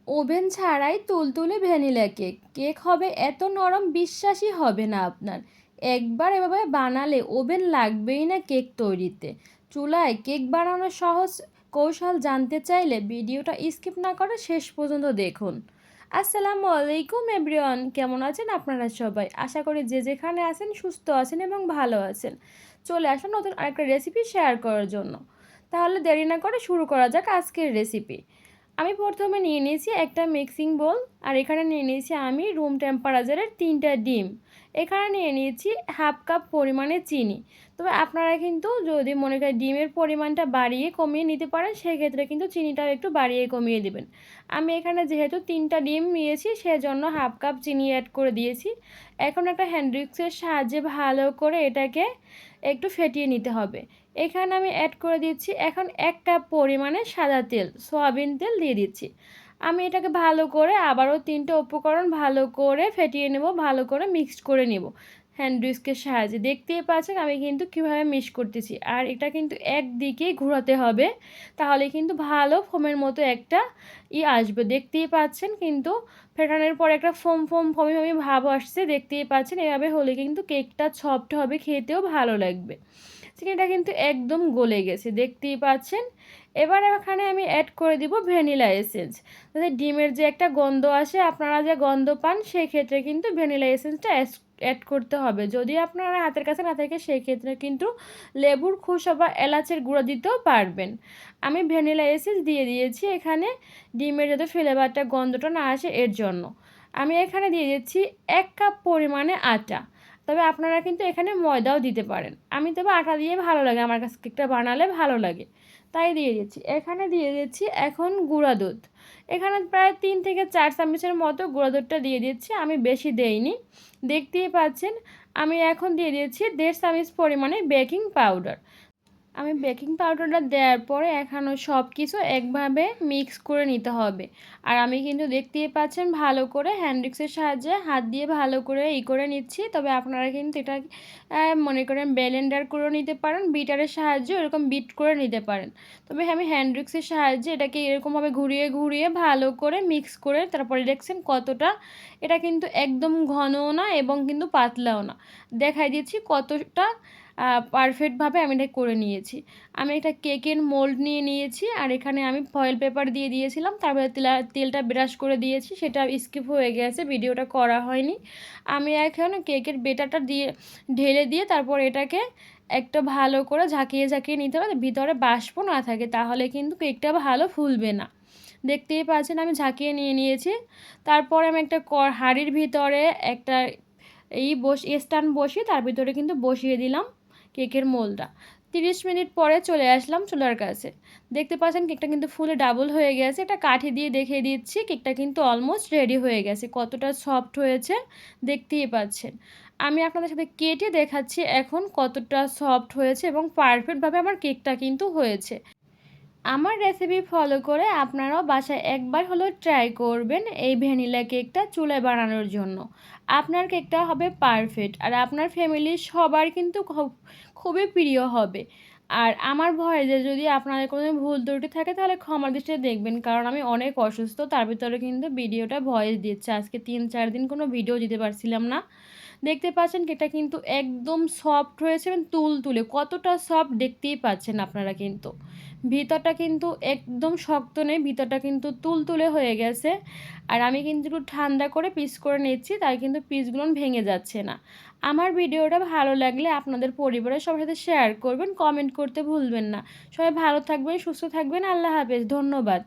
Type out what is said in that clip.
Oven ছাড়াই তুলতুলে vanilla cake cake হবে এত নরম, বিশ্বাসই হবে না আপনার। একবার এভাবে বানালে ওভেন লাগবেই না কেক তৈরিতে। চুলায় কেক বানানোর সহজ কৌশল জানতে চাইলে ভিডিওটা স্কিপ না করে শেষ পর্যন্ত দেখুন। আসসালামু আলাইকুম এভরিওয়ান, কেমন আছেন আপনারা সবাই? আশা করি যে যেখানে আছেন সুস্থ আছেন এবং ভালো আছেন। চলে আসুন নতুন আরেকটা রেসিপি শেয়ার করার জন্য। তাহলে দেরি না করে শুরু করা যাক আজকের রেসিপি। আমি প্রথমে নিয়ে নিয়েছি একটা মিক্সিং বোল, আর এখানে নিয়ে নিয়েছি আমি রুম টেম্পারেচারের 3টা ডিম। এখানে নিয়ে নিয়েছি হাফ কাপ পরিমাণে চিনি। তবে আপনারা কিন্তু যদি মনে করেন ডিমের পরিমাণটা বাড়িয়ে কমিয়ে নিতে পারেন, সেক্ষেত্রে কিন্তু চিনিটাও একটু বাড়িয়ে কমিয়ে দেবেন। আমি এখানে যেহেতু 3টা ডিম নিয়েছি সেজন্য হাফ কাপ চিনি অ্যাড করে দিয়েছি। এখন একটা হ্যান্ড উইক্সের সাহায্যে ভালো করে এটাকে একটু ফেটিয়ে নিতে হবে। এখানে আমি অ্যাড করে দিচ্ছি এখন 1 কাপ পরিমাণে সাদা তেল, সয়াবিন তেল দিয়ে দিচ্ছি। আমি এটাকে ভালো করে আবারও 3টে উপকরণ ভালো করে ফেটিয়ে নেব, ভালো করে মিক্সড করে নেব হ্যান্ড উইস্কের সাহায্যে। দেখতেই পাচ্ছেন আমি কিন্তু কীভাবে মিক্স করতেছি, আর এটা কিন্তু একদিকেই ঘোরাতে হবে, তাহলে কিন্তু ভালো ফোমের মতো একটা আসবে। দেখতেই পাচ্ছেন কিন্তু ফেটানোর পর একটা ফোম ফোম ফমি ফমি ভাব আসছে, দেখতেই পাচ্ছেন। এভাবে হলে কিন্তু কেকটা সফট হবে, খেতেও ভালো লাগবে। চিনিটা কিন্তু একদম গলে গেছে, দেখতেই পাচ্ছেন। এবার এখানে আমি অ্যাড করে দিব ভ্যানিলা এসেন্স। তাতে ডিমের যে একটা গন্ধ আসে, আপনারা যে গন্ধ পান, সেক্ষেত্রে কিন্তু ভ্যানিলা এসেন্সটা অ্যাড করতে হবে। যদি আপনারা হাতের কাছে না থাকে সেক্ষেত্রে কিন্তু লেবুর খোসা বা এলাচের গুঁড়ো দিতেও পারবেন। আমি ভ্যানিলা এসেন্স দিয়ে দিয়েছি এখানে, ডিমের যাতে ফ্লেভারটা গন্ধটা না আসে এর জন্য। আমি এখানে দিয়ে দিচ্ছি 1 কাপ পরিমাণে আটা। তবে আপনারা কিন্তু এখানে ময়দাও দিতে পারেন। আমি তবে আটা দিয়ে ভালো লাগে, আমার কাছে কেকটা বানালে ভালো লাগে, তাই দিয়ে দিচ্ছি। এখানে দিয়ে দিচ্ছি এখন গুঁড়া দুধ। এখানে প্রায় 3 থেকে 4 চামচের মতো গুঁড়া দুধটা দিয়ে দিচ্ছি, আমি বেশি দেইনি। দেখতেই পাচ্ছেন। আমি এখন দিয়ে দিচ্ছি 1.5 চামচ পরিমাণে বেকিং পাউডার। আমি বেকিং পাউডারটা দেওয়ার পরে এখনও সব কিছু একভাবে মিক্স করে নিতে হবে। আর আমি কিন্তু দেখতেই পাচ্ছেন ভালো করে হ্যান্ড উইক্সের সাহায্যে হাত দিয়ে ভালো করে করে নিচ্ছি। তবে আপনারা কিন্তু এটা মনে করেন ব্লেন্ডার করে নিতে পারেন, বিটারের সাহায্যে এরকম বিট করে নিতে পারেন। তবে আমি হ্যান্ড উইক্সের সাহায্যে এটাকে এরকমভাবে ঘুরিয়ে ঘুরিয়ে ভালো করে মিক্স করে তারপরে দেখছেন কতটা, এটা কিন্তু একদম ঘনও না এবং কিন্তু পাতলাও না। দেখাই দিচ্ছি কতটা পারফেক্টভাবে আমি এটা করে নিয়েছি। আমি একটা কেকের মোল্ড নিয়ে নিয়েছি, আর এখানে আমি ফয়েল পেপার দিয়ে দিয়েছিলাম, তারপরে তেলটা ব্রাশ করে দিয়েছি, সেটা স্কিপ হয়ে গেছে, ভিডিওটা করা হয়নি। আমি এখন কেকের বেটারটা দিয়ে ঢেলে দিয়ে তারপর এটাকে একটা ভালো করে ঝাঁকিয়ে ঝাঁকিয়ে নিতে হবে, ভিতরে বাষ্প না থাকে, তাহলে কিন্তু কেকটা ভালো ফুলবে না। দেখতেই পাচ্ছেন আমি ঝাঁকিয়ে নিয়ে নিয়েছি। তারপরে আমি একটা হাঁড়ির ভিতরে একটা স্ট্যান্ড বসিয়ে তার ভিতরে কিন্তু বসিয়ে দিলাম কেকের মোলটা। 30 মিনিট পরে চলে আসলাম চুলার কাছে। দেখতে পাচ্ছেন কেকটা কিন্তু ফুলে ডাবল হয়ে গেছে। এটা কাঠি দিয়ে দেখিয়ে দিচ্ছি, কেকটা কিন্তু অলমোস্ট রেডি হয়ে গেছে, কতটা সফট হয়েছে দেখতেই পাচ্ছেন। আমি আপনাদের সাথে কেটে দেখাচ্ছি এখন কতটা সফট হয়েছে এবং পারফেক্টভাবে আমার কেকটা কিন্তু হয়েছে। আমার রেসিপি ফলো করে আপনারাও বাসায় একবার হলেও ট্রাই করবেন এই ভ্যানিলা কেকটা চুলায় বানানোর জন্য। আপনার কেকটা হবে পারফেক্ট, আর আপনার ফ্যামিলির সবার কিন্তু খুবই প্রিয় হবে। আর আমার ভয়ে যে যদি আপনাদের কোনো ভুল ত্রুটি থাকে তাহলে ক্ষমা দৃষ্টিতে দেখবেন, কারণ আমি অনেক অসুস্থ, তার ভিতরে কিন্তু ভিডিওটা ভয়েস দিচ্ছে। আজকে 3-4 দিন কোনো ভিডিও দিতে পারছিলাম না। দেখতে পাচ্ছেন কেকটা কিন্তু একদম সফট হয়েছে এবং তুলতুলে, কতটা সফট দেখতেই পাচ্ছেন আপনারা কিন্তু। ভিতরটা কিন্তু একদম শক্ত নেই, ভিতরটা কিন্তু তুলতুলে হয়ে গেছে। আর আমি কিন্তু একটু ঠান্ডা করে পিস করে নিচ্ছি, তাই কিন্তু পিসগুলো ভেঙে যাচ্ছে না। আমার ভিডিওটা ভালো লাগলে আপনাদের পরিবারের সবার সাথে শেয়ার করবেন, কমেন্ট করতে ভুলবেন না। সবাই ভালো থাকবেন, সুস্থ থাকবেন। আল্লাহ হাফেজ, ধন্যবাদ।